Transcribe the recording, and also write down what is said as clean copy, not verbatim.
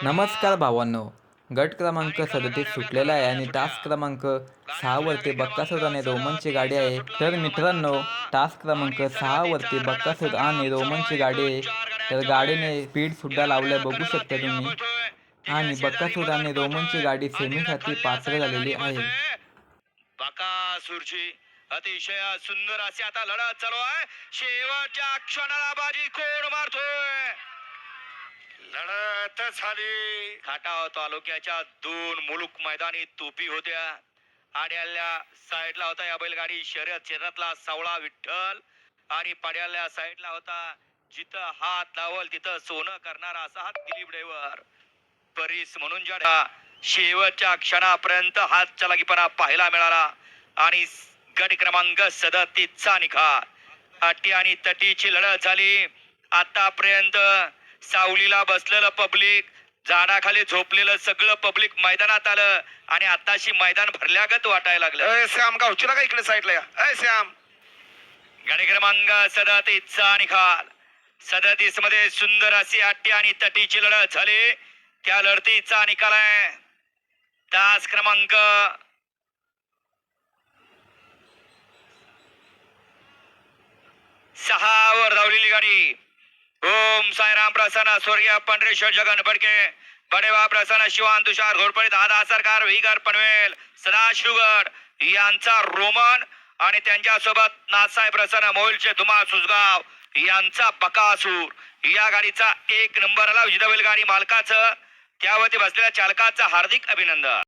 नमस्कार भावांनो. गट क्रमांक 37 सुटलेला आहे आणि टास्क क्रमांक 6 वरती बक्कासूर आणि रोमनची गाडी आहे. तर मित्रांनो, टास्क क्रमांक 6 वरती बक्कासूर आणि रोमनची गाडी आहे. तर गाडीने स्पीडसुद्धा लावलाय, बघू शकता तुम्ही. आणि बक्कासूर आणि रोमनची गाडी सेमीसाठी पात्र झालेली आहे. बकासूरची अतिशय सुंदर अशी आता लढत चालू आहे. शेवटच्या क्षणाला बाजी कोण मारतोय? लढत झाली. खटाव तालुक्याच्या दोन मुलुक मैदानी तोपी होत्या. आड्याल्या साईडला होता या बैलगाडी शर्यतीतला सावळा विठ्ठल आणि पाड्याल्या साईडला होता जिथं हात लावल तिथं सोनं करणारा असा हा दिलीप ड्रायव्हर. परीस म्हणून ज्या शेवटच्या क्षणापर्यंत हात चलाकीपणा पाहायला मिळाला आणि गट क्रमांक 37चा निकाल. अटी आणि तटीची लढत झाली. आतापर्यंत सावलीला बसलेलं पब्लिक, झाडाखाली झोपलेलं सगळं पब्लिक मैदानात आलं आणि आताशी मैदान भरल्यागत वाटायला लागलं. श्याम गावचीला का इकडे साईडला या. श्याम, गट क्रमांक 37चा निकाल. 37 मध्ये सुंदर अशी अट्टी आणि तटीची लढत झाली. त्या लढतीचा निकाल आहे तास क्रमांक 6 वर धावलेली गाडी. ओम साईराम प्रसन्न स्वर्गीय पंढरेश्वर जगन बडके, बडेवा प्रसन्न शिवान तुषार घोरपडे, दादा सरकार विगर पनवेल, सदाशिवगड यांचा रोमन आणि त्यांच्यासोबत नासाहेब प्रसन्न मोहिलचे धुमा सुसगाव यांचा बकासूर. या गाडीचा 1 नंबर आला. विजेता बैलगाडी मालकाचं त्यावरती बसलेल्या चालकाचं हार्दिक अभिनंदन.